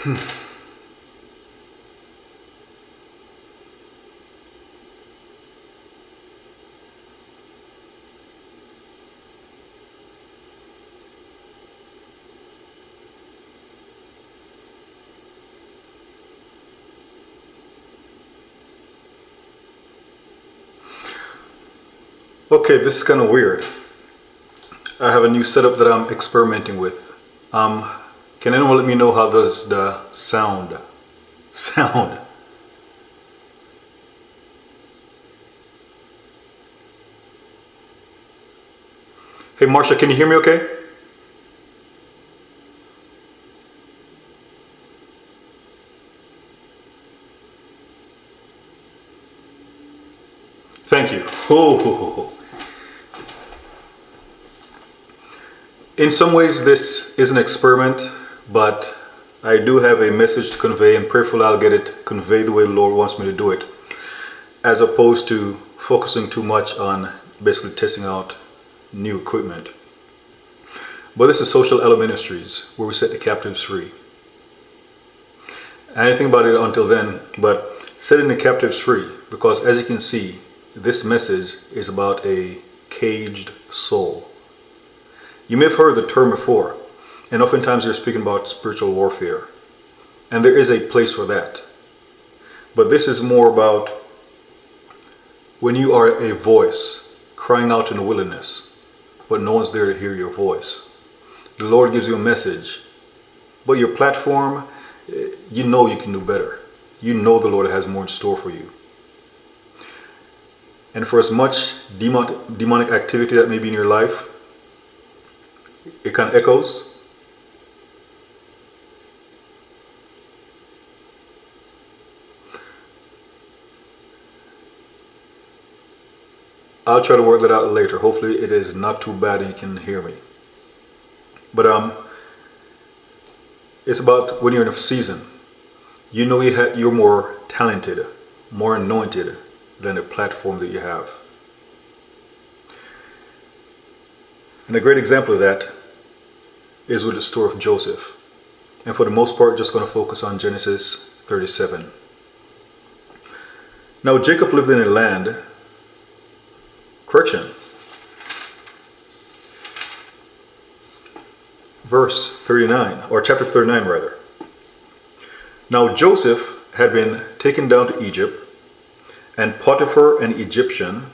Okay, this is kind of weird. I have a new setup that I'm experimenting with. Can anyone let me know how does the sound? Hey Marsha, can you hear me okay? Thank you. In some ways this is an experiment, but I do have a message to convey, and prayerfully I'll get it conveyed the way the Lord wants me to do it, as opposed to focusing too much on basically testing out new equipment. But this is Social Aloe Ministries, where we set the captives free. I didn't think about it until then, but setting the captives free, because as you can see, this message is about a caged soul. You may have heard the term before, and oftentimes they're speaking about spiritual warfare, and there is a place for that. But this is more about when you are a voice crying out in the wilderness, but no one's there to hear your voice. The Lord gives you a message, but your platform, you know you can do better. You know the Lord has more in store for you. And for as much demonic activity that may be in your life, it kind of echoes. I'll try to work that out later. Hopefully it is not too bad and you can hear me. But it's about when you're in a season, you know you're more talented, more anointed than the platform that you have. And a great example of that is with the story of Joseph. And for the most part, just going to focus on Genesis 37. Now Jacob lived in a land, verse 39, or chapter 39 rather. Now Joseph had been taken down to Egypt, and Potiphar, an Egyptian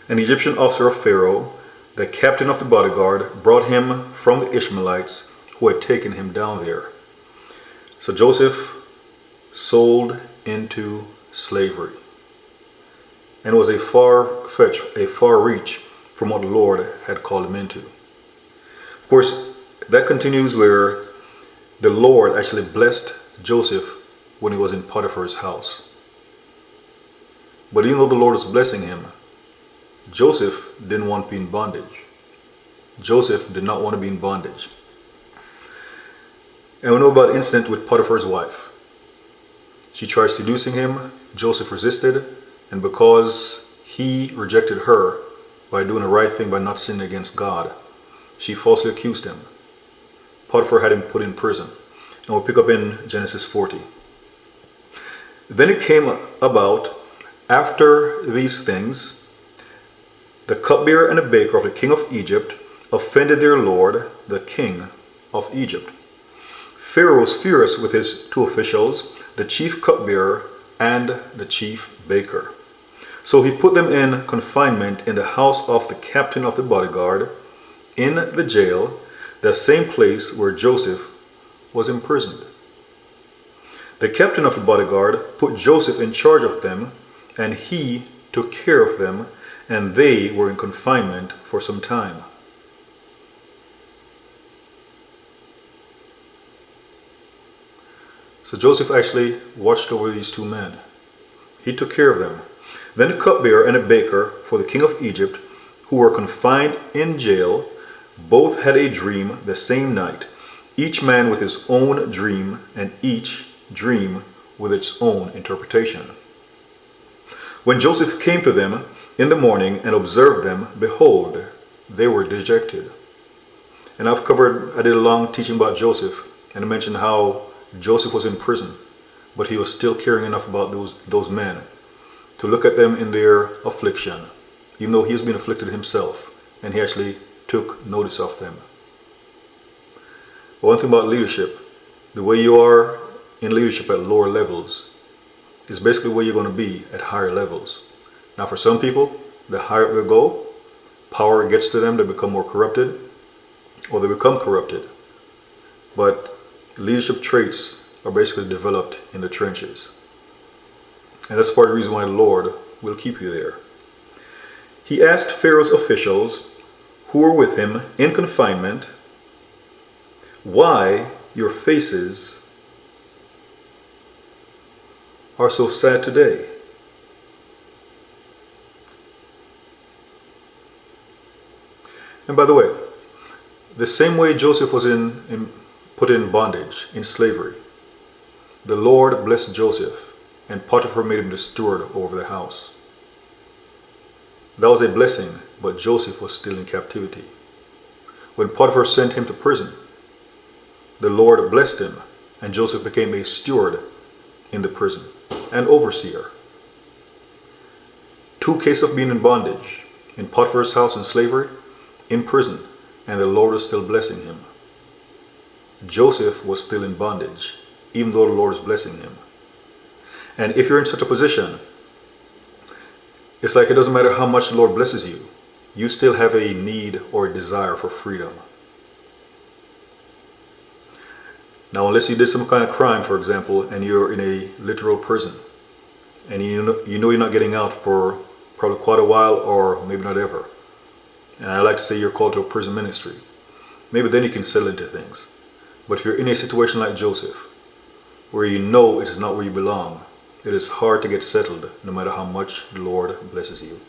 officer of Pharaoh, the captain of the bodyguard, brought him from the Ishmaelites who had taken him down there. So Joseph sold into slavery, and was a far reach from what the Lord had called him into. Of course, that continues where the Lord actually blessed Joseph when he was in Potiphar's house. But even though the Lord was blessing him, Joseph didn't want to be in bondage. Joseph did not want to be in bondage. And we know about the incident with Potiphar's wife. She tried seducing him, Joseph resisted, and because he rejected her by doing the right thing, by not sinning against God, she falsely accused him. Potiphar had him put in prison. And we'll pick up in Genesis 40. Then it came about after these things, the cupbearer and the baker of the king of Egypt offended their lord, the king of Egypt. Pharaoh was furious with his two officials, the chief cupbearer and the chief baker. So he put them in confinement in the house of the captain of the bodyguard, in the jail, the same place where Joseph was imprisoned. The captain of the bodyguard put Joseph in charge of them, and he took care of them, and they were in confinement for some time. So Joseph actually watched over these two men. He took care of them. Then the cupbearer and a baker for the king of Egypt, who were confined in jail, both had a dream the same night, each man with his own dream, and each dream with its own interpretation. When Joseph came to them in the morning and observed them, behold, they were dejected. And I did a long teaching about Joseph And I mentioned how Joseph was in prison, but he was still caring enough about those men to look at them in their affliction, even though he has been afflicted himself, and he actually took notice of them. But one thing about leadership, the way you are in leadership at lower levels is basically where you're going to be at higher levels. Now for some people, the higher up they go, power gets to them, they become more corrupted, or they become corrupted. But leadership traits are basically developed in the trenches. And that's part of the reason why the Lord will keep you there. He asked Pharaoh's officials who were with him in confinement, why your faces are so sad today. And by the way, the same way Joseph was put in bondage, in slavery, the Lord blessed Joseph, and Potiphar made him the steward over the house. That was a blessing, but Joseph was still in captivity. When Potiphar sent him to prison, the Lord blessed him, and Joseph became a steward in the prison, an overseer. 2 cases of being in bondage, in Potiphar's house in slavery, in prison, and the Lord is still blessing him. Joseph was still in bondage, even though the Lord is blessing him. And if you're in such a position, it's like it doesn't matter how much the Lord blesses you, you still have a need or a desire for freedom. Now, unless you did some kind of crime, for example, and you're in a literal prison, and you know you're not getting out for probably quite a while, or maybe not ever. And I like to say you're called to a prison ministry. Maybe then you can settle into things. But if you're in a situation like Joseph, where you know it is not where you belong, it is hard to get settled no matter how much the Lord blesses you.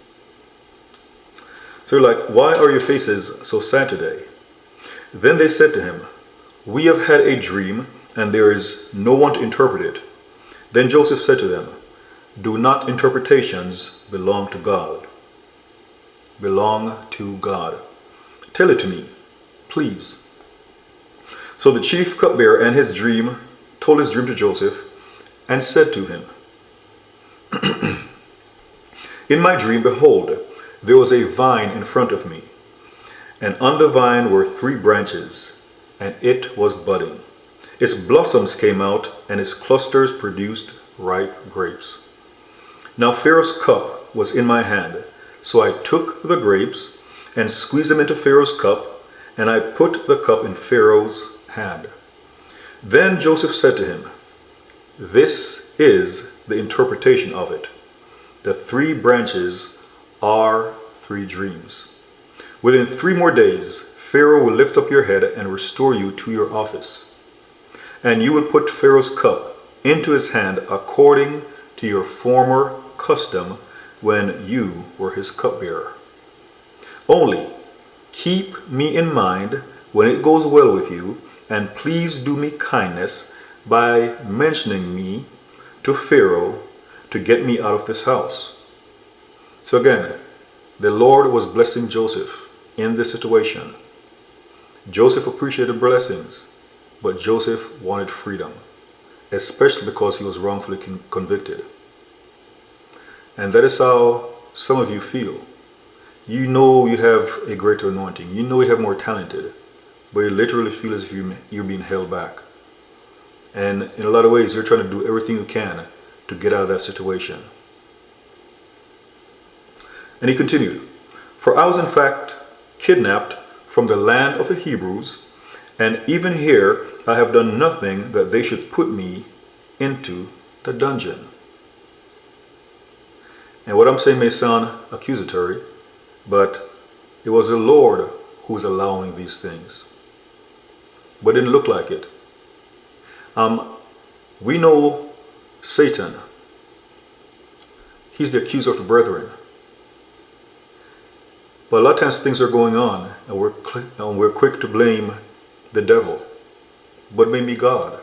So you're like, why are your faces so sad today? Then they said to him, we have had a dream, and there is no one to interpret it. Then Joseph said to them, do not interpretations belong to God? Belong to God. Tell it to me, please. So the chief cupbearer and his dream told his dream to Joseph, and said to him, in my dream, behold, there was a vine in front of me, and on the vine were 3 branches, and it was budding. Its blossoms came out, and its clusters produced ripe grapes. Now Pharaoh's cup was in my hand, so I took the grapes and squeezed them into Pharaoh's cup, and I put the cup in Pharaoh's hand. Then Joseph said to him, this is the interpretation of it. The 3 branches are 3 dreams. Within 3 more days, Pharaoh will lift up your head and restore you to your office. And you will put Pharaoh's cup into his hand according to your former custom when you were his cupbearer. Only keep me in mind when it goes well with you, and please do me kindness by mentioning me to Pharaoh to get me out of this house. So again, the Lord was blessing Joseph in this situation. Joseph appreciated blessings, but Joseph wanted freedom, especially because he was wrongfully convicted. And that is how some of you feel. You know you have a greater anointing. You know you have more talented, but you literally feel as if you're being held back. And in a lot of ways, you're trying to do everything you can to get out of that situation. And he continued, for I was in fact kidnapped from the land of the Hebrews, and even here I have done nothing that they should put me into the dungeon. And what I'm saying may sound accusatory, but it was the Lord who was allowing these things. But it didn't look like it. We know Satan. He's the accuser of the brethren. But a lot of times things are going on, and we're quick to blame the devil, but maybe God.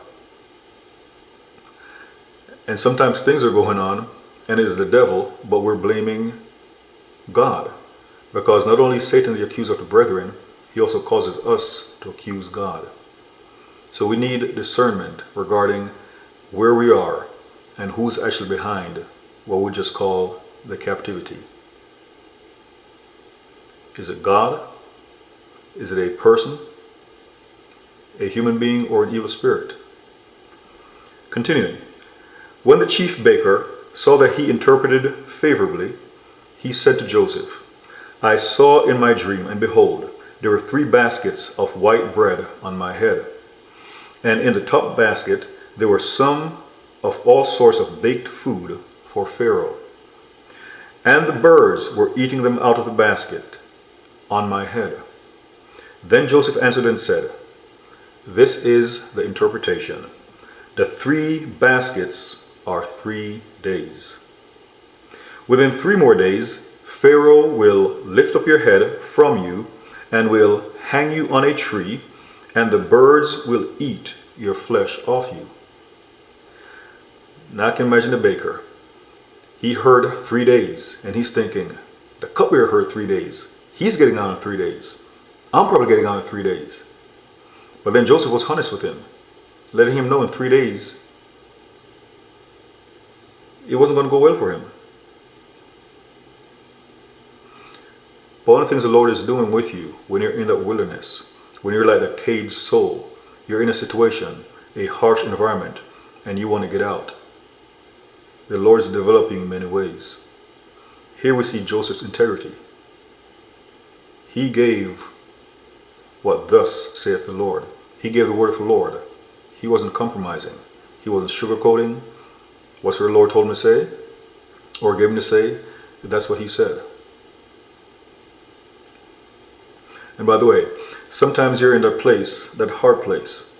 And sometimes things are going on, and it is the devil, but we're blaming God. Because not only is Satan the accuser of the brethren, he also causes us to accuse God. So we need discernment regarding where we are and who's actually behind what we just call the captivity. Is it God? Is it a person, a human being, or an evil spirit? Continuing. When the chief baker saw that he interpreted favorably, he said to Joseph, I saw in my dream, and behold, there were 3 baskets of white bread on my head. And in the top basket there were some of all sorts of baked food for Pharaoh. And the birds were eating them out of the basket on my head. Then Joseph answered and said, This is the interpretation. The 3 baskets are 3 days. Within 3 more days, Pharaoh will lift up your head from you and will hang you on a tree, and the birds will eat your flesh off you. Now I can imagine the baker. He heard 3 days, and he's thinking, the cupbearer heard 3 days. He's getting out in 3 days. I'm probably getting out in 3 days. But then Joseph was honest with him, letting him know in 3 days it wasn't going to go well for him. But one of the things the Lord is doing with you when you're in that wilderness, when you're like a caged soul, you're in a situation, a harsh environment, and you want to get out. The Lord is developing in many ways. Here we see Joseph's integrity. He gave what thus saith the Lord. He gave the word of the Lord. He wasn't compromising. He wasn't sugarcoating. What's the Lord told him to say, or gave him to say, that's what he said. And by the way, sometimes you're in that place, that hard place,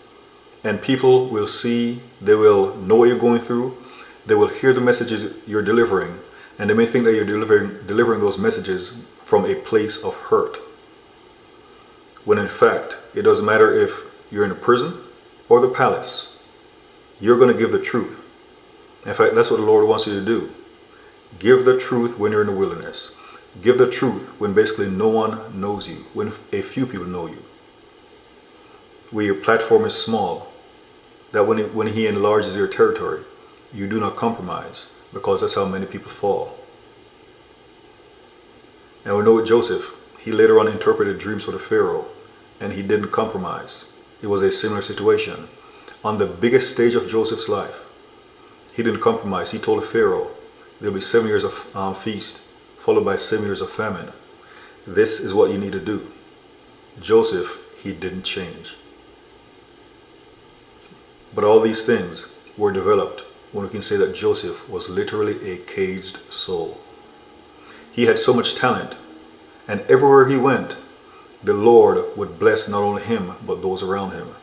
and people will see, they will know what you're going through, they will hear the messages you're delivering, and they may think that you're delivering those messages from a place of hurt. When in fact, it doesn't matter if you're in a prison or the palace, you're going to give the truth. In fact, that's what the Lord wants you to do. Give the truth when you're in the wilderness. Give the truth when basically no one knows you, when a few people know you. Where your platform is small, that when he enlarges your territory, you do not compromise, because that's how many people fall. And we know with Joseph, he later on interpreted dreams for the Pharaoh, and he didn't compromise. It was a similar situation. On the biggest stage of Joseph's life, he didn't compromise. He told the Pharaoh, there'll be 7 years of feast, followed by 7 years of famine. This is what you need to do. Joseph, he didn't change. But all these things were developed when we can say that Joseph was literally a caged soul. He had so much talent, and everywhere he went, the Lord would bless not only him, but those around him.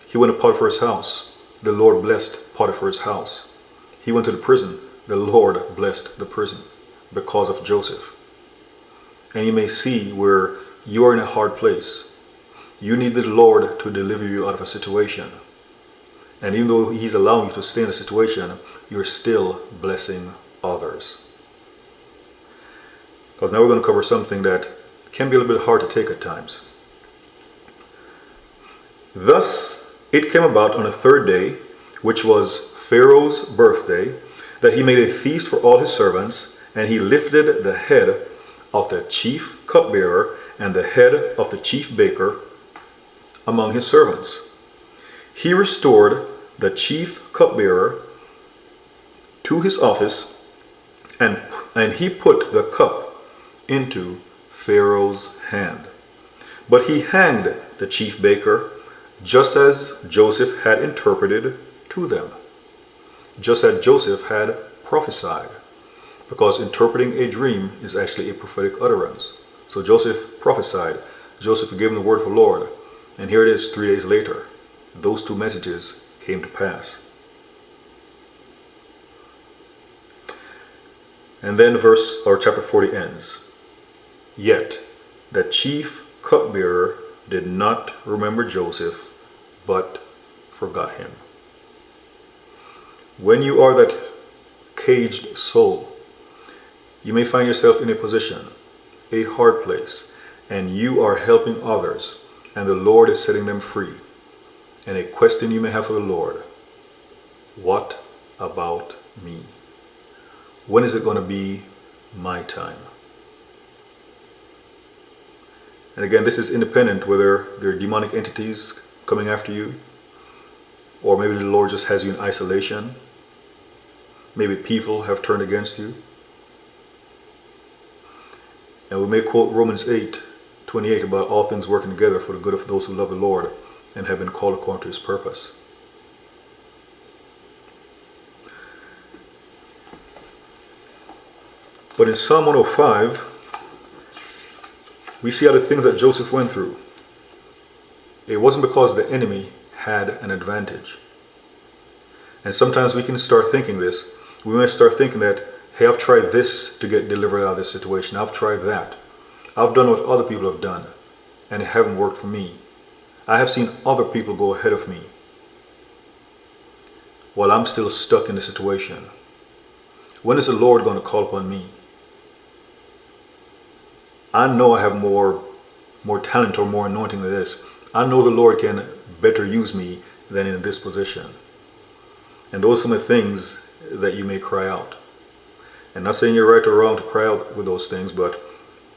He went to Potiphar's house. The Lord blessed Potiphar's house. He went to the prison. The Lord blessed the prison because of Joseph. And you may see where you are in a hard place. You need the Lord to deliver you out of a situation. And even though he's allowing you to stay in a situation, you're still blessing others. Because now we're going to cover something that can be a little bit hard to take at times. Thus it came about on the 3rd day, which was Pharaoh's birthday, that he made a feast for all his servants, and he lifted the head of the chief cupbearer and the head of the chief baker among his servants. He restored the chief cupbearer to his office, and he put the cup into Pharaoh's hand. But he hanged the chief baker, just as Joseph had interpreted to them, just as Joseph had prophesied, because interpreting a dream is actually a prophetic utterance. So Joseph prophesied, Joseph gave him the word of the Lord, and here it is 3 days later. Those 2 messages came to pass. And then chapter 40 ends. Yet the chief cupbearer did not remember Joseph, but forgot him. When you are that caged soul, you may find yourself in a position, a hard place, and you are helping others, and the Lord is setting them free. and a question you may have for the Lord. What about me? When is it going to be my time? And again, this is independent whether there are demonic entities coming after you, or maybe the Lord just has you in isolation. Maybe people have turned against you. And we may quote Romans 8:28 about all things working together for the good of those who love the Lord and have been called according to his purpose. But in Psalm 105, we see other things that Joseph went through. It wasn't because the enemy had an advantage. And sometimes we can start thinking this. We may start thinking that, hey, I've tried this to get delivered out of this situation. I've tried that. I've done what other people have done, and it haven't worked for me. I have seen other people go ahead of me while I'm still stuck in the situation. When is the Lord going to call upon me? I know I have more talent or more anointing than this. I know the Lord can better use me than in this position. And those are some of the things that you may cry out. And not saying you're right or wrong to cry out with those things, but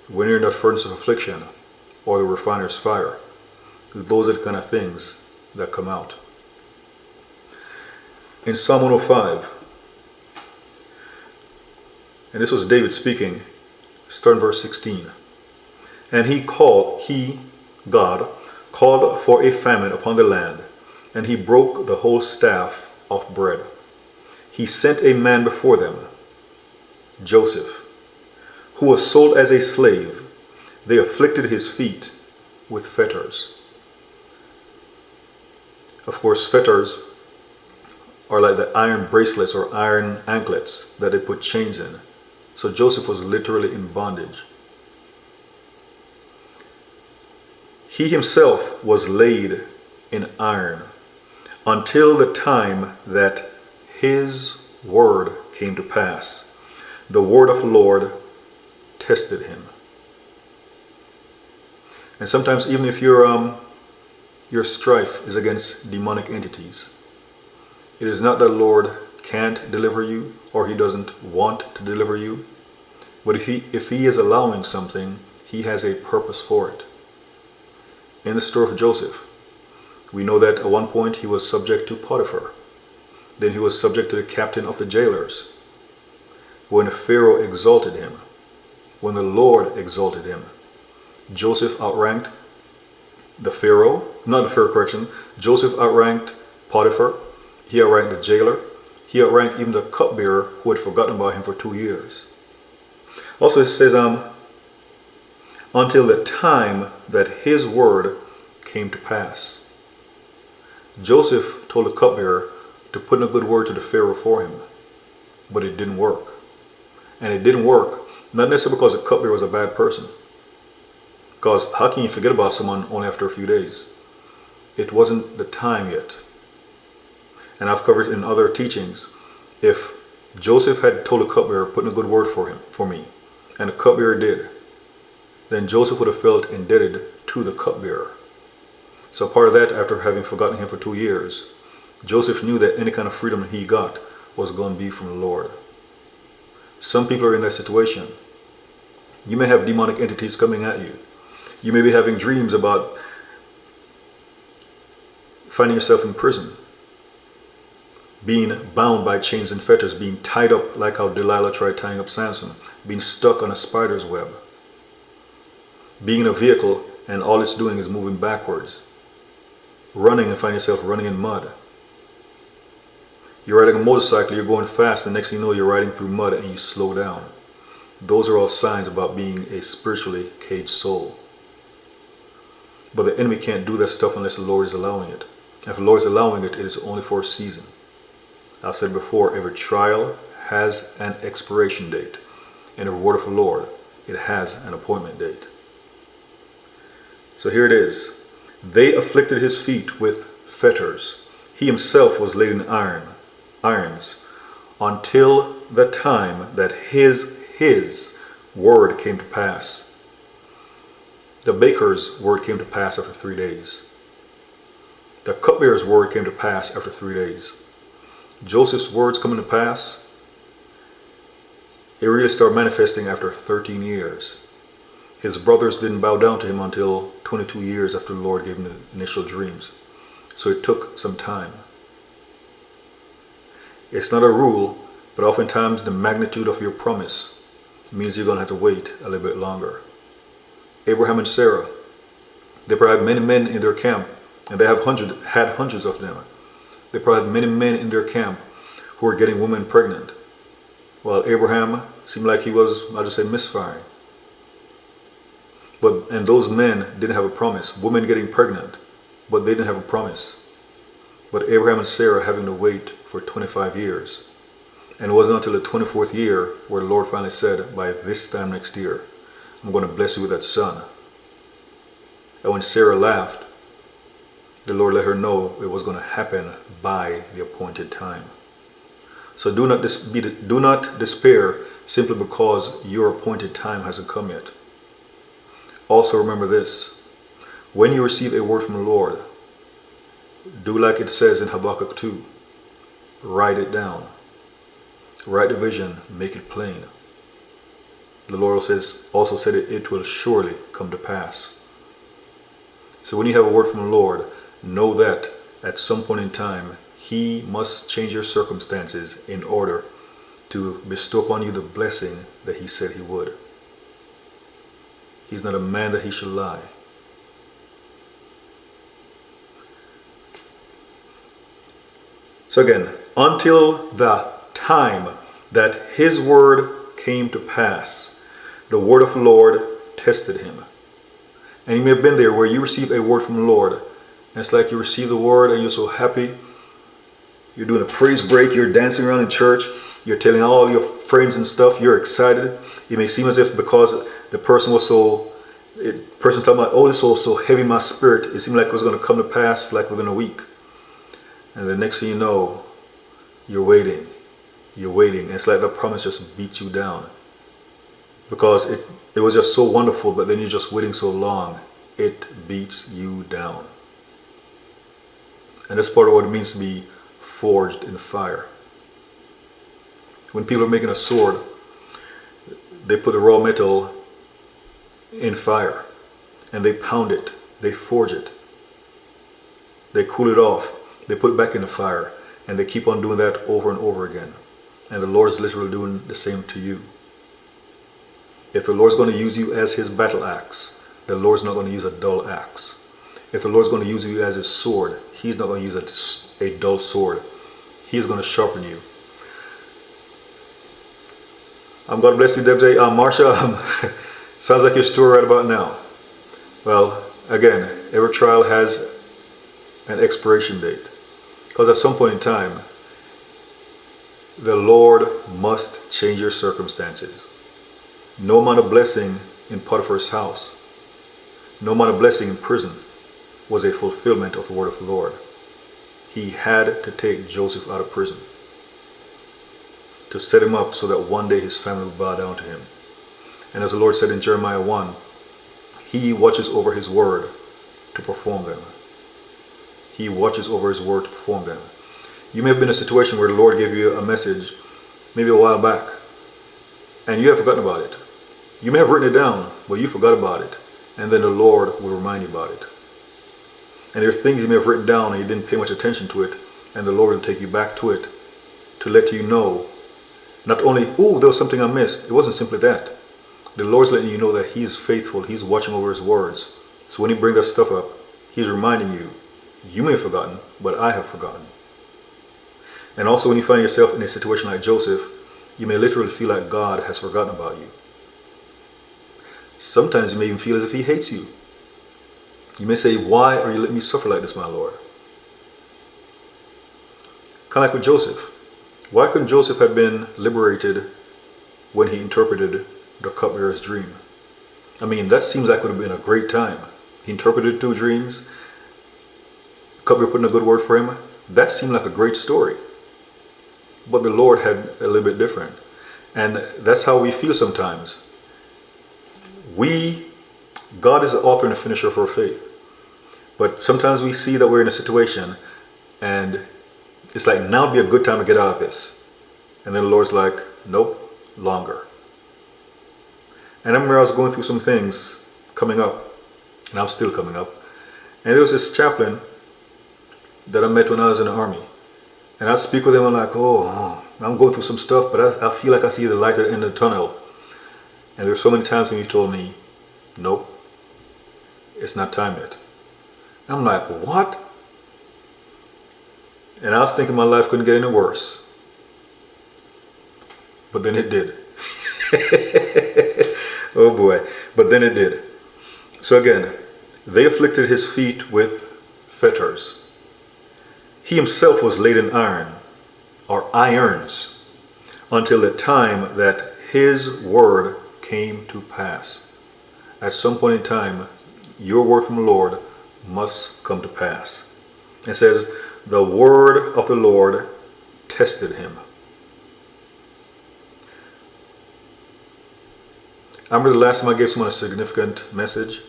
when you're in that furnace of affliction or the refiner's fire, those are the kind of things that come out. In Psalm 105, and this was David speaking, start in verse 16. And God, called for a famine upon the land, and he broke the whole staff of bread. He sent a man before them, Joseph, who was sold as a slave. They afflicted his feet with fetters. Of course, fetters are like the iron bracelets or iron anklets that they put chains in. So Joseph was literally in bondage. He himself was laid in iron until the time that his word came to pass. The word of the Lord tested him. And sometimes even if your strife is against demonic entities, it is not that the Lord can't deliver you or he doesn't want to deliver you. But if he is allowing something, he has a purpose for it. In the story of Joseph, we know that at one point he was subject to Potiphar. Then he was subject to the captain of the jailers. When Pharaoh exalted him, when the Lord exalted him, Joseph outranked Joseph outranked Potiphar. He outranked the jailer. He outranked even the cupbearer who had forgotten about him for 2 years. Also it says, until the time that his word came to pass. Joseph told the cupbearer to put in a good word to the Pharaoh for him, but it didn't work. And it didn't work, not necessarily because the cupbearer was a bad person. Because how can you forget about someone only after a few days? It wasn't the time yet. And I've covered in other teachings, if Joseph had told the cupbearer, put in a good word for me, and the cupbearer did, then Joseph would have felt indebted to the cupbearer. So part of that, after having forgotten him for 2 years, Joseph knew that any kind of freedom he got was going to be from the Lord. Some people are in that situation. You may have demonic entities coming at you. You may be having dreams about finding yourself in prison, being bound by chains and fetters, being tied up like how Delilah tried tying up Samson, being stuck on a spider's web, being in a vehicle and all it's doing is moving backwards, running and find yourself running in mud. You're riding a motorcycle, you're going fast, and next thing you know you're riding through mud and you slow down. Those are all signs about being a spiritually caged soul. But the enemy can't do that stuff unless the Lord is allowing it. If the Lord is allowing it, it is only for a season. I've said before, every trial has an expiration date. And the word of the Lord, it has an appointment date. So here it is. They afflicted his feet with fetters. He himself was laid in irons, until the time that his word came to pass. The baker's word came to pass after 3 days. The cupbearer's word came to pass after 3 days. Joseph's words coming to pass, it really started manifesting after 13 years. His brothers didn't bow down to him until 22 years after the Lord gave him the initial dreams. So it took some time. It's not a rule, but oftentimes the magnitude of your promise means you're going to have to wait a little bit longer. Abraham and Sarah, they probably had many men in their camp, and they had hundreds of them. They probably had many men in their camp who were getting women pregnant. While Abraham seemed like he was, I'll just say, misfiring. And those men didn't have a promise. Women getting pregnant, but they didn't have a promise. But Abraham and Sarah having to wait for 25 years. And it wasn't until the 24th year where the Lord finally said, by this time next year, I'm going to bless you with that son. And when Sarah laughed, the Lord let her know it was going to happen by the appointed time. So do not despair simply because your appointed time hasn't come yet. Also remember this, when you receive a word from the Lord, do like it says in Habakkuk 2, write it down. Write the vision, make it plain. The Lord also said it will surely come to pass. So when you have a word from the Lord, know that at some point in time, He must change your circumstances in order to bestow upon you the blessing that He said He would. He's not a man that He should lie. So again, until the time that His word came to pass, the word of the Lord tested him. And you may have been there where you received a word from the Lord. And it's like you received the word and you're so happy. You're doing a praise break. You're dancing around in church. You're telling all your friends and stuff. You're excited. It may seem as if because the person was person's talking about, oh, this was so heavy in my spirit. It seemed like it was going to come to pass like within a week. And the next thing you know, you're waiting. You're waiting. And it's like the promise just beats you down. Because it was just so wonderful, but then you're just waiting so long. It beats you down. And that's part of what it means to be forged in fire. When people are making a sword, they put the raw metal in fire and they pound it, they forge it, they cool it off, they put it back in the fire, and they keep on doing that over and over again. And the Lord is literally doing the same to you. If the Lord's going to use you as His battle axe, the Lord's not going to use a dull axe. If the Lord's going to use you as His sword, He's not going to use a dull sword. He's going to sharpen you. God bless you, Debs. Marsha, sounds like your story right about now. Well, again, every trial has an expiration date. Because at some point in time, the Lord must change your circumstances. No amount of blessing in Potiphar's house, no amount of blessing in prison was a fulfillment of the word of the Lord. He had to take Joseph out of prison to set him up so that one day his family would bow down to him. And as the Lord said in Jeremiah 1, He watches over His word to perform them. He watches over His word to perform them. You may have been in a situation where the Lord gave you a message maybe a while back and you have forgotten about it. You may have written it down, but you forgot about it. And then the Lord will remind you about it. And there are things you may have written down and you didn't pay much attention to it, and the Lord will take you back to it to let you know, not only, oh, there was something I missed. It wasn't simply that. The Lord's letting you know that He is faithful. He's watching over His words. So when He brings that stuff up, He's reminding you, you may have forgotten, but I have forgotten. And also when you find yourself in a situation like Joseph, you may literally feel like God has forgotten about you. Sometimes you may even feel as if He hates you. You may say, why are you letting me suffer like this, my Lord? Kind of like with Joseph. Why couldn't Joseph have been liberated when he interpreted the cupbearer's dream? I mean, that seems like it would have been a great time. He interpreted 2 dreams. The cupbearer put in a good word for him. That seemed like a great story. But the Lord had a little bit different. And that's how we feel sometimes. God is the author and the finisher of our faith. But sometimes we see that we're in a situation and it's like, now would be a good time to get out of this. And then the Lord's like, nope, longer. And I remember I was going through some things coming up, and I'm still coming up. And there was this chaplain that I met when I was in the army. And I'd speak with him, I'm like, oh, I'm going through some stuff, but I feel like I see the light at the end of the tunnel. And there were so many times when he told me, nope, it's not time yet. I'm like, what? And I was thinking my life couldn't get any worse. But then it did. Oh boy, but then it did. So again, they afflicted his feet with fetters. He himself was laid in iron, or irons, until the time that his word came to pass. At some point in time, your word from the Lord must come to pass. It says, the word of the Lord tested him. I remember the last time I gave someone a significant message,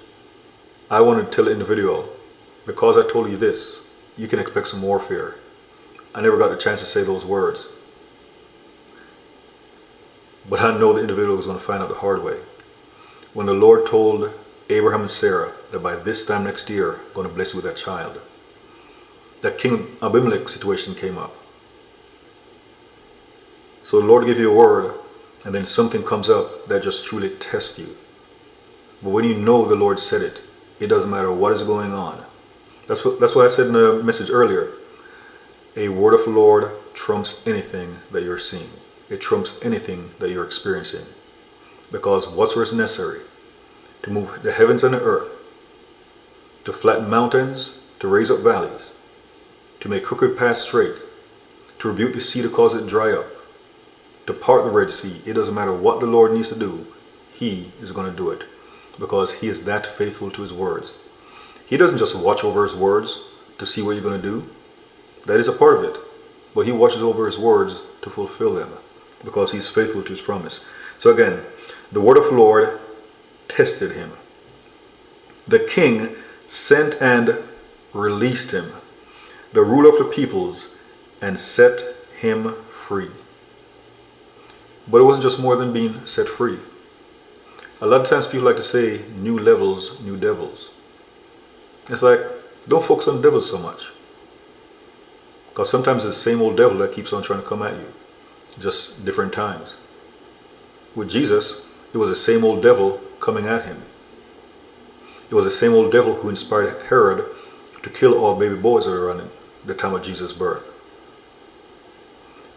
I wanted to tell the individual, because I told you this, you can expect some warfare. I never got the chance to say those words. But I know the individual was going to find out the hard way. When the Lord told Abraham and Sarah that by this time next year, I'm going to bless you with that child, that King Abimelech situation came up. So the Lord gave you a word, and then something comes up that just truly tests you. But when you know the Lord said it, it doesn't matter what is going on. That's what I said in the message earlier. A word of the Lord trumps anything that you're seeing. It trumps anything that you're experiencing. Because whatsoever is necessary to move the heavens and the earth, to flatten mountains, to raise up valleys, to make crooked paths straight, to rebuke the sea to cause it dry up, to part the Red Sea, it doesn't matter what the Lord needs to do, he is going to do it. Because he is that faithful to his words. He doesn't just watch over his words to see what you're going to do. That is a part of it. But he watches over his words to fulfill them. Because he's faithful to his promise. So again, the word of the Lord tested him. The king sent and released him, the ruler of the peoples, and set him free. But it wasn't just more than being set free. A lot of times people like to say, new levels, new devils. It's like, don't focus on the devil so much. Because sometimes it's the same old devil that keeps on trying to come at you. Just different times. With Jesus, it was the same old devil coming at him. It was the same old devil who inspired Herod to kill all baby boys that were around the time of Jesus' birth.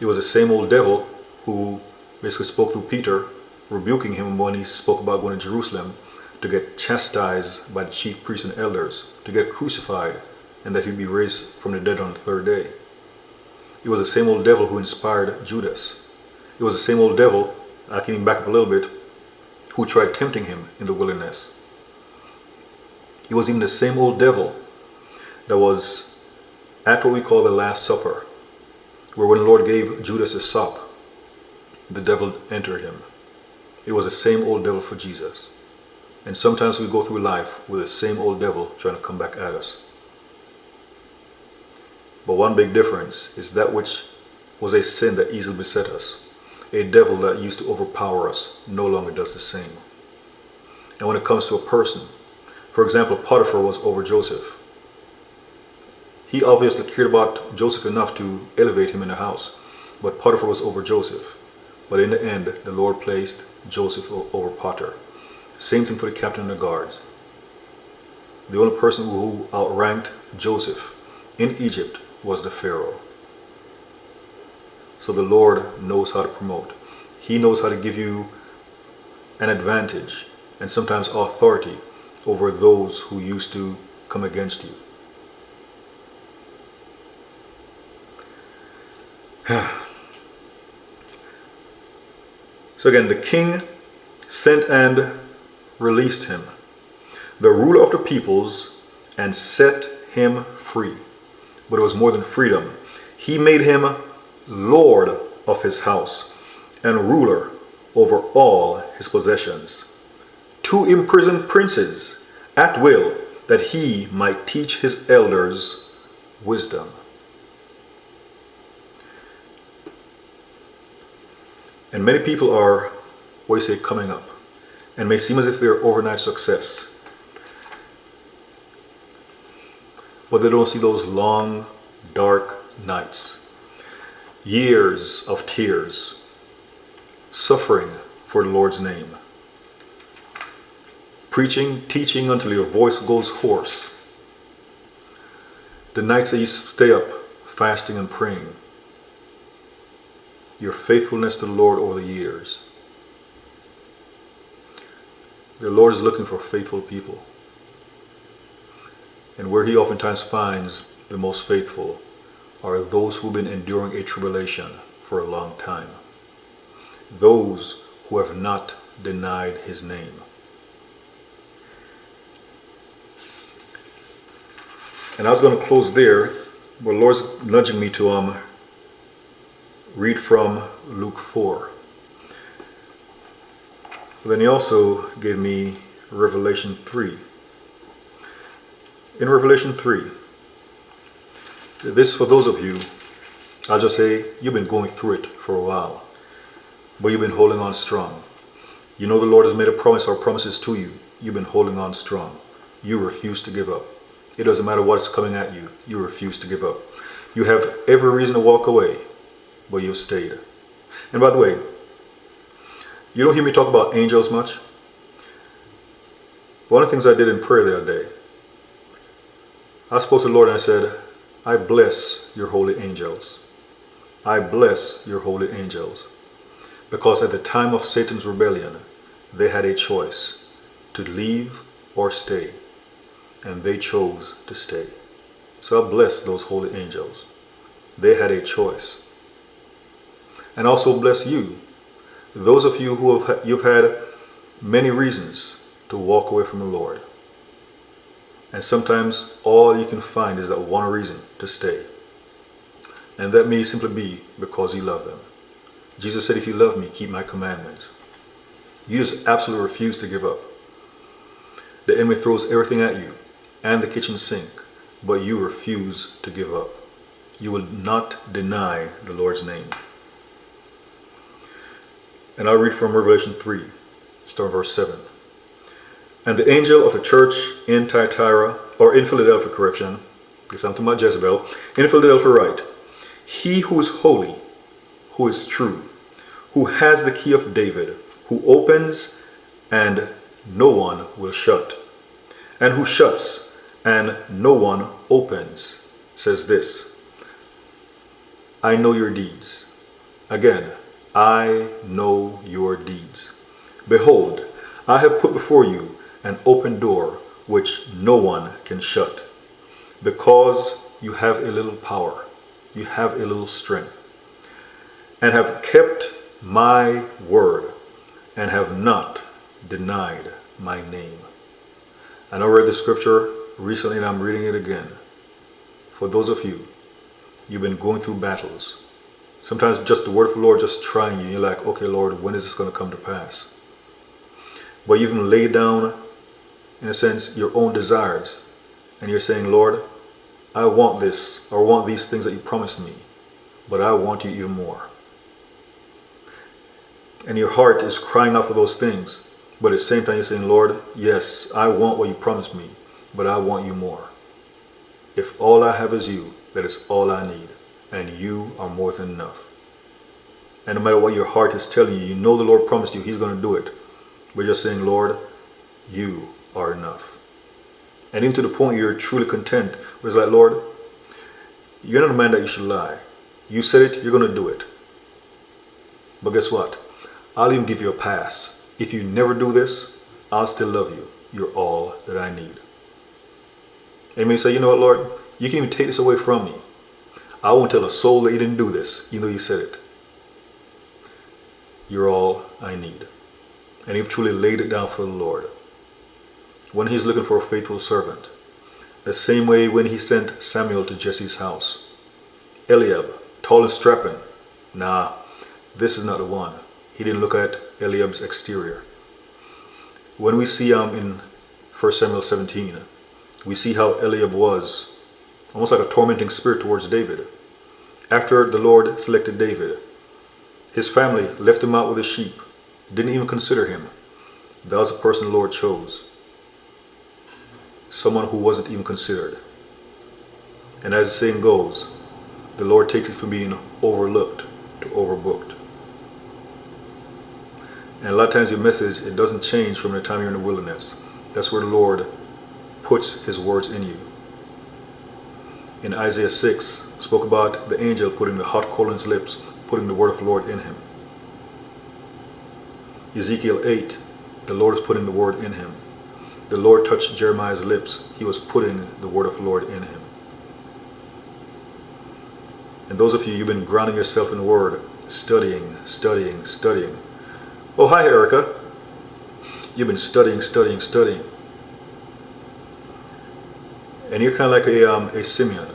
It was the same old devil who basically spoke through Peter, rebuking him when he spoke about going to Jerusalem to get chastised by the chief priests and elders, to get crucified, and that he'd be raised from the dead on the third day. It was the same old devil who inspired Judas. It was the same old devil, I can even back up a little bit, who tried tempting him in the wilderness. It was even the same old devil that was at what we call the Last Supper, where when the Lord gave Judas a sup, the devil entered him. It was the same old devil for Jesus. And sometimes we go through life with the same old devil trying to come back at us. But one big difference is that which was a sin that easily beset us. A devil that used to overpower us no longer does the same. And when it comes to a person, for example, Potiphar was over Joseph. He obviously cared about Joseph enough to elevate him in the house. But Potiphar was over Joseph. But in the end, the Lord placed Joseph over Potiphar. Same thing for the captain of the guards. The only person who outranked Joseph in Egypt was the Pharaoh. So the Lord knows how to promote. He knows how to give you an advantage and sometimes authority over those who used to come against you. So again, the king sent and released him, the ruler of the peoples, and set him free. But it was more than freedom. He made him Lord of his house and ruler over all his possessions. To imprison princes at will that he might teach his elders wisdom. And many people are, what you say, coming up, and may seem as if they're overnight success. But they don't see those long, dark nights, years of tears, suffering for the Lord's name, preaching, teaching until your voice goes hoarse, the nights that you stay up fasting and praying, your faithfulness to the Lord over the years. The Lord is looking for faithful people. And where he oftentimes finds the most faithful are those who've been enduring a tribulation for a long time. Those who have not denied his name. And I was going to close there, but the Lord's nudging me to read from Luke 4. But then he also gave me Revelation 3. In Revelation 3, this for those of you, I'll just say, you've been going through it for a while, but you've been holding on strong. You know the Lord has made a promise or promises to you. You've been holding on strong. You refuse to give up. It doesn't matter what's coming at you. You refuse to give up. You have every reason to walk away, but you've stayed. And by the way, you don't hear me talk about angels much. One of the things I did in prayer the other day, I spoke to the Lord and I said, I bless your holy angels. I bless your holy angels. Because at the time of Satan's rebellion, they had a choice to leave or stay. And they chose to stay. So I bless those holy angels. They had a choice. And also bless you. Those of you who you've had many reasons to walk away from the Lord. And sometimes all you can find is that one reason to stay. And that may simply be because you love them. Jesus said, if you love me, keep my commandments. You just absolutely refuse to give up. The enemy throws everything at you and the kitchen sink, but you refuse to give up. You will not deny the Lord's name. And I'll read from Revelation 3, starting verse 7. And the angel of the church in Thyatira, or in Philadelphia, correction, because I'm talking about Jezebel, in Philadelphia write, he who is holy, who is true, who has the key of David, who opens and no one will shut, and who shuts and no one opens, says this, I know your deeds. Again, I know your deeds. Behold, I have put before you an open door which no one can shut, because you have a little power, you have a little strength, and have kept my word, and have not denied my name. And I read the scripture recently and I'm reading it again. For those of you, you've been going through battles. Sometimes just the word of the Lord just trying you. You're like, okay, Lord, when is this going to come to pass? But you even lay down, in a sense, your own desires. And you're saying, Lord, I want this, or want these things that you promised me, but I want you even more. And your heart is crying out for those things. But at the same time, you're saying, Lord, yes, I want what you promised me, but I want you more. If all I have is you, that is all I need. And you are more than enough. And no matter what your heart is telling you, you know the Lord promised you, he's going to do it. We're just saying, Lord, you are enough. And even to the point you're truly content, where it's like, Lord, you're not a man that you should lie. You said it, you're going to do it. But guess what? I'll even give you a pass. If you never do this, I'll still love you. You're all that I need. And you say, you know what, Lord? You can even take this away from me. I won't tell a soul that you didn't do this, even though you said it. You're all I need. And you've truly laid it down for the Lord. When he's looking for a faithful servant, the same way when he sent Samuel to Jesse's house. Eliab, tall and strapping. Nah, this is not the one. He didn't look at Eliab's exterior. When we see in 1 Samuel 17, we see how Eliab was almost like a tormenting spirit towards David. After the Lord selected David, his family left him out with his sheep, didn't even consider him. That was the person the Lord chose. Someone who wasn't even considered. And as the saying goes, the Lord takes it from being overlooked to overbooked. And a lot of times your message, it doesn't change from the time you're in the wilderness. That's where the Lord puts his words in you. In Isaiah 6, spoke about the angel putting the hot coal in his lips, putting the word of the Lord in him. Ezekiel 8, the Lord is putting the word in him. The Lord touched Jeremiah's lips. He was putting the word of the Lord in him. And those of you, you've been grounding yourself in the word, studying. Oh, hi, Erica. You've been studying. And you're kind of like a Simeon.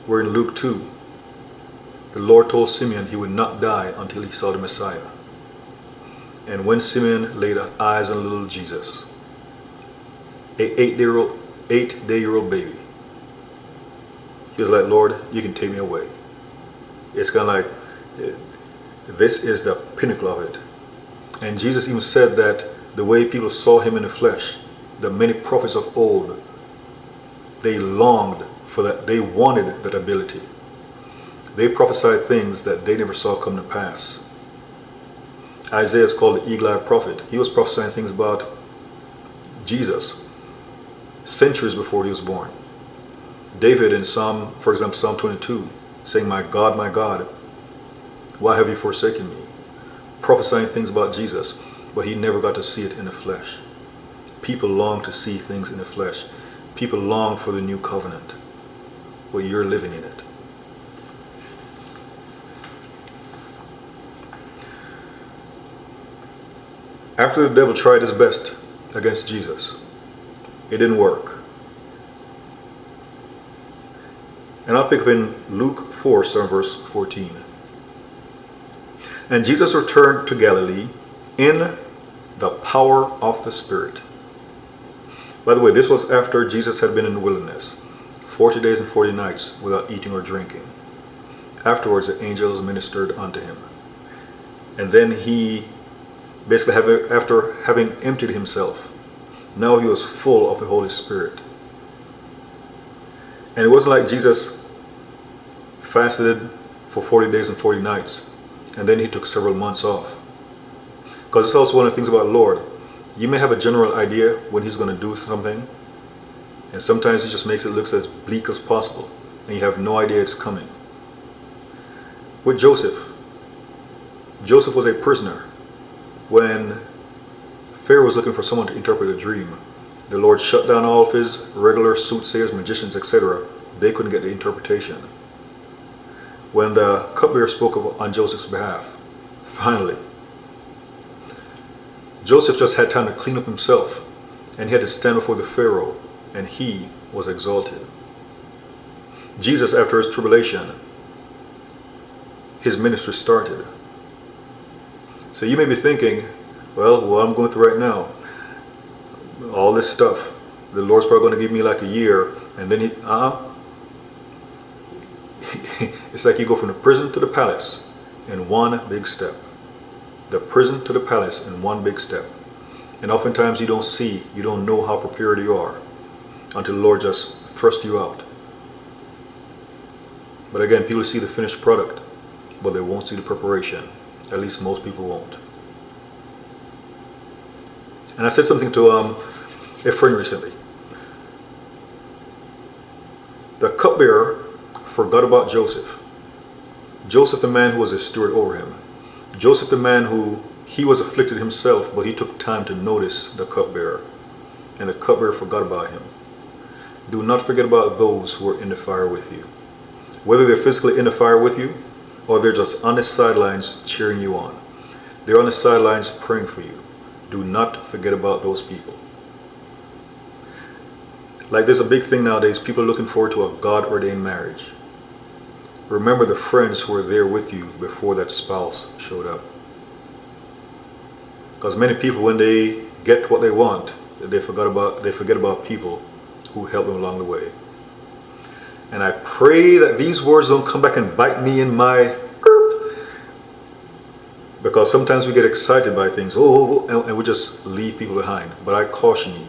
We're in Luke 2. The Lord told Simeon he would not die until he saw the Messiah. And when Simeon laid eyes on little Jesus, an 8-day-old baby, he was like, Lord, you can take me away. It's kind of like, this is the pinnacle of it. And Jesus even said that the way people saw him in the flesh, the many prophets of old, they longed for that. They wanted that ability. They prophesied things that they never saw come to pass. Isaiah is called the eagle-eyed prophet. He was prophesying things about Jesus centuries before he was born. David in Psalm 22, saying, my God, why have you forsaken me? Prophesying things about Jesus, but he never got to see it in the flesh. People long to see things in the flesh. People long for the new covenant, where you're living in it. After the devil tried his best against Jesus, it didn't work. And I'll pick up in Luke 4, starting verse 14. And Jesus returned to Galilee in the power of the Spirit. By the way, this was after Jesus had been in the wilderness, 40 days and 40 nights without eating or drinking. Afterwards, the angels ministered unto him. And then he, basically after having emptied himself, now he was full of the Holy Spirit. And it wasn't like Jesus fasted for 40 days and 40 nights, and then he took several months off. Because it's also one of the things about the Lord. You may have a general idea when he's going to do something, and sometimes he just makes it look as bleak as possible, and you have no idea it's coming. With Joseph was a prisoner. When Pharaoh was looking for someone to interpret a dream, the Lord shut down all of his regular soothsayers, magicians, etc. They couldn't get the interpretation. When the cupbearer spoke on Joseph's behalf, finally, Joseph just had time to clean up himself, and he had to stand before the Pharaoh, and he was exalted. Jesus, after his tribulation, his ministry started. So you may be thinking, well, what I'm going through right now, all this stuff, the Lord's probably going to give me like a year, and then it's like you go from the prison to the palace in one big step. The prison to the palace in one big step. And oftentimes you don't know how prepared you are until the Lord just thrusts you out. But again, people see the finished product, but they won't see the preparation. At least most people won't. And I said something to a friend recently. The cupbearer forgot about Joseph. Joseph, the man who was a steward over him. Joseph, the man who, he was afflicted himself, but he took time to notice the cupbearer. And the cupbearer forgot about him. Do not forget about those who are in the fire with you. Whether they're physically in the fire with you, or they're just on the sidelines cheering you on. They're on the sidelines praying for you. Do not forget about those people. Like there's a big thing nowadays, people are looking forward to a God-ordained marriage. Remember the friends who were there with you before that spouse showed up. Because many people, when they get what they want, they forget about people who help them along the way. And I pray that these words don't come back and bite me in my because sometimes we get excited by things, and we just leave people behind. But I caution you,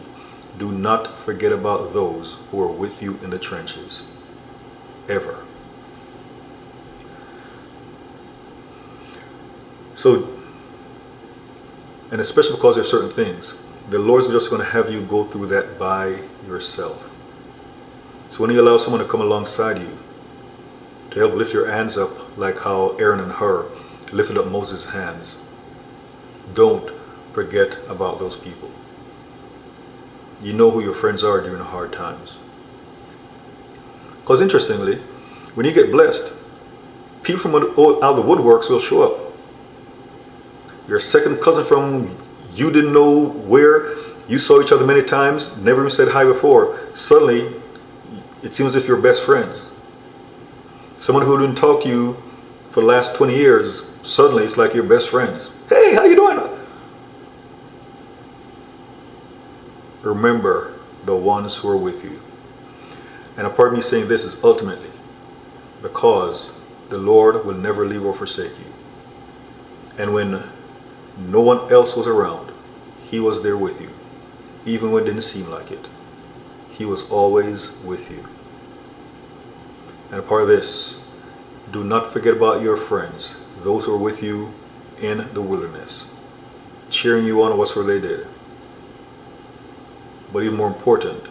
do not forget about those who are with you in the trenches, ever. So, and especially because there are certain things, the Lord's just going to have you go through that by yourself. So when you allow someone to come alongside you to help lift your hands up, like how Aaron and Hur lifted up Moses' hands, don't forget about those people. You know who your friends are during the hard times. Because interestingly, when you get blessed, people from out the woodworks will show up. Your second cousin from you didn't know where, you saw each other many times, never even said hi before. Suddenly, it seems as if you're best friends. Someone who didn't talk to you for the last 20 years, suddenly it's like you're best friends. Hey, how you doing? Remember the ones who are with you. And a part of me saying this is ultimately because the Lord will never leave or forsake you. And when no one else was around, He was there with you. Even when it didn't seem like it, He was always with you. And a part of this, do not forget about your friends, those who are with you in the wilderness, cheering you on whatsoever they did. But even more important,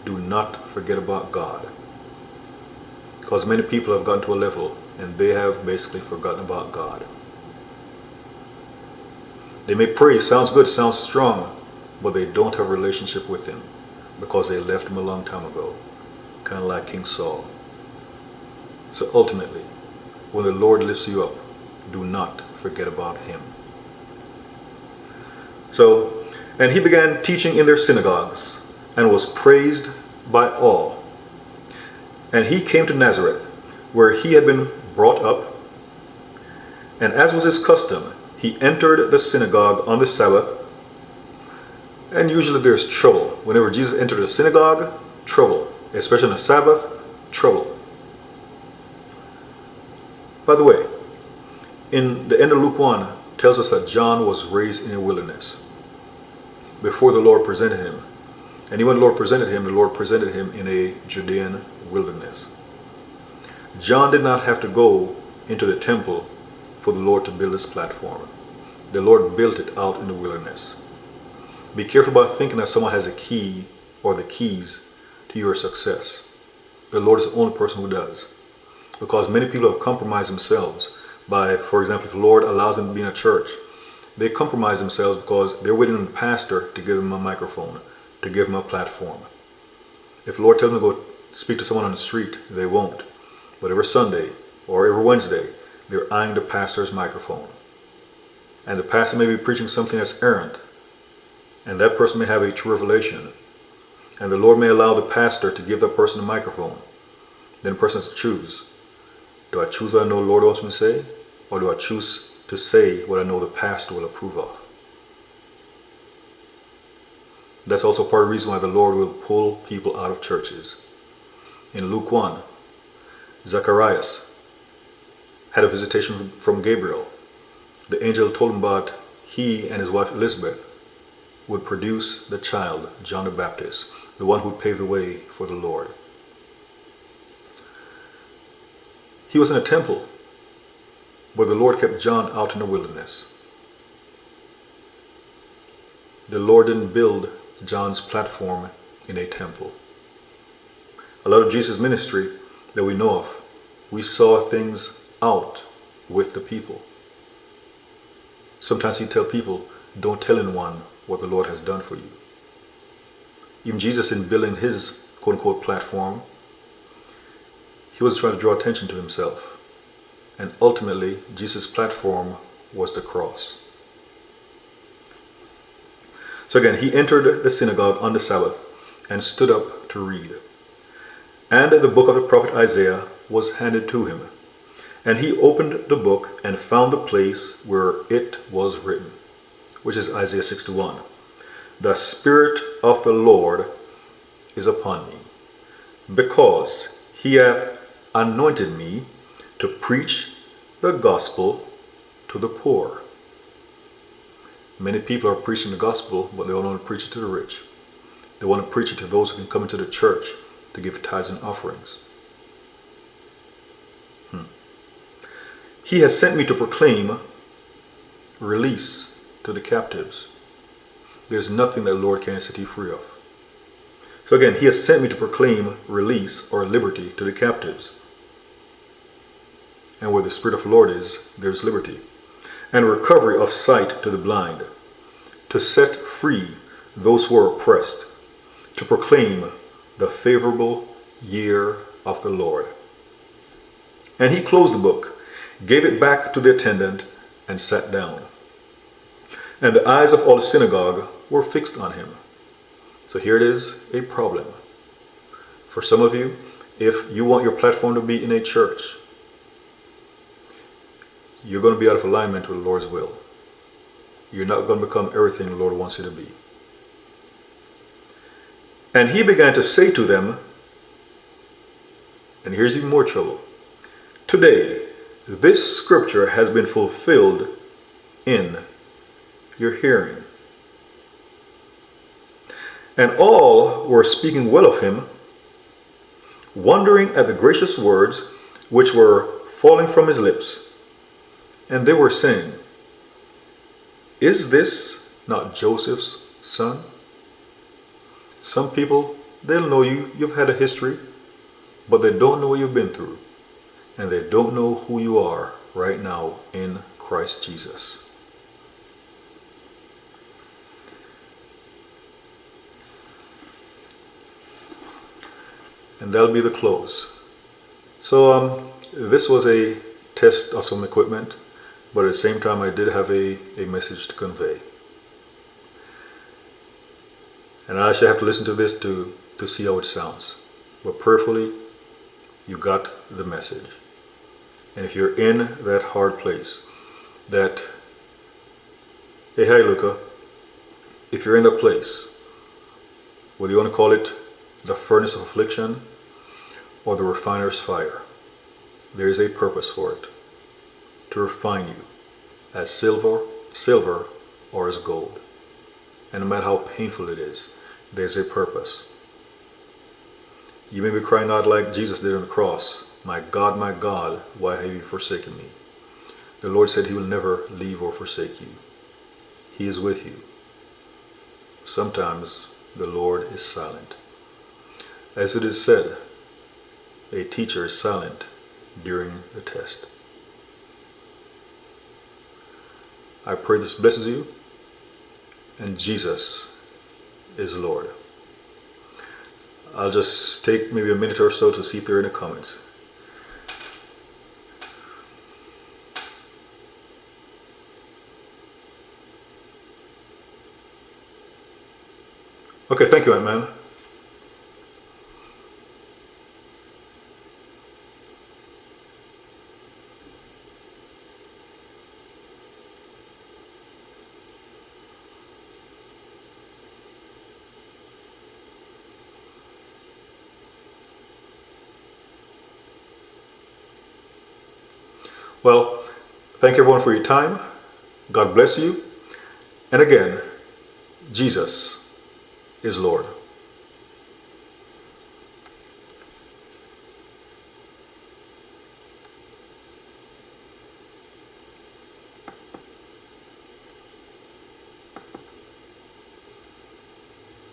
do not forget about God. Because many people have gotten to a level and they have basically forgotten about God. They may pray, sounds good, sounds strong, but they don't have a relationship with Him because they left Him a long time ago, kind of like King Saul. So ultimately, when the Lord lifts you up, do not forget about Him. So, and He began teaching in their synagogues and was praised by all. And He came to Nazareth, where He had been brought up. And as was His custom, He entered the synagogue on the Sabbath. And usually there's trouble. Whenever Jesus entered the synagogue, trouble. Especially on the Sabbath, trouble. By the way, in the end of Luke 1 tells us that John was raised in a wilderness before the Lord presented him. And when the Lord presented him in a Judean wilderness. John did not have to go into the temple for the Lord to build His platform. The Lord built it out in the wilderness. Be careful about thinking that someone has a key or the keys to your success. The Lord is the only person who does. Because many people have compromised themselves by, for example, if the Lord allows them to be in a church, they compromise themselves because they're waiting on the pastor to give them a microphone, to give them a platform. If the Lord tells them to go speak to someone on the street, they won't. But every Sunday or every Wednesday, they're eyeing the pastor's microphone. And the pastor may be preaching something that's errant, and that person may have a true revelation. And the Lord may allow the pastor to give that person a microphone. Then the person has to choose. Do I choose what I know the Lord wants me to say? Or do I choose to say what I know the pastor will approve of? That's also part of the reason why the Lord will pull people out of churches. In Luke 1, Zacharias had a visitation from Gabriel. The angel told him about he and his wife Elizabeth would produce the child, John the Baptist, the one who would pave the way for the Lord. He was in a temple, but the Lord kept John out in the wilderness. The Lord didn't build John's platform in a temple. A lot of Jesus' ministry that we know of, we saw things out with the people. Sometimes He'd tell people, don't tell anyone what the Lord has done for you. Even Jesus, in building His quote-unquote platform, He was trying to draw attention to Himself. And ultimately, Jesus' platform was the cross. So again, He entered the synagogue on the Sabbath and stood up to read. And the book of the prophet Isaiah was handed to Him. And He opened the book and found the place where it was written, which is Isaiah 61. the Spirit of the Lord is upon me, because he hath anointed me to preach the gospel to the poor. Many people are preaching the gospel, but they don't want to preach it to the rich. They want to preach it to those who can come into the church to give tithes and offerings. He has sent me to proclaim release to the captives. There's nothing that the Lord can't set you free of. So again, he has sent me to proclaim release or liberty to the captives. And where the Spirit of the Lord is, there's liberty. And recovery of sight to the blind, to set free those who are oppressed, to proclaim the favorable year of the Lord. And he closed the book, gave it back to the attendant, and sat down. And the eyes of all the synagogue were fixed on him. So here it is, a problem. For some of you, if you want your platform to be in a church, you're going to be out of alignment with the Lord's will. You're not going to become everything the Lord wants you to be. And he began to say to them, and here's even more trouble, today, this scripture has been fulfilled in your hearing. And all were speaking well of him, wondering at the gracious words which were falling from his lips. And they were saying, is this not Joseph's son? Some people, they'll know you, you've had a history, but they don't know what you've been through. And they don't know who you are right now in Christ Jesus. And that'll be the close. So this was a test of some equipment, but at the same time I did have a message to convey. And I actually have to listen to this to see how it sounds. But prayerfully, you got the message. And if you're in that hard place, that, hey, hi Luca, if you're in that place, whether you want to call it the furnace of affliction or the refiner's fire, there is a purpose for it, to refine you as silver or as gold. And no matter how painful it is, there's a purpose. You may be crying out like Jesus did on the cross, my God, why have you forsaken me? The Lord said he will never leave or forsake you. He is with you. Sometimes the Lord is silent. As it is said, a teacher is silent during the test. I pray this blesses you, and Jesus is Lord. I'll just take maybe a minute or so to see if there are any comments. Okay, thank you, Ant-Man. Well, thank everyone for your time. God bless you. And again, Jesus is Lord.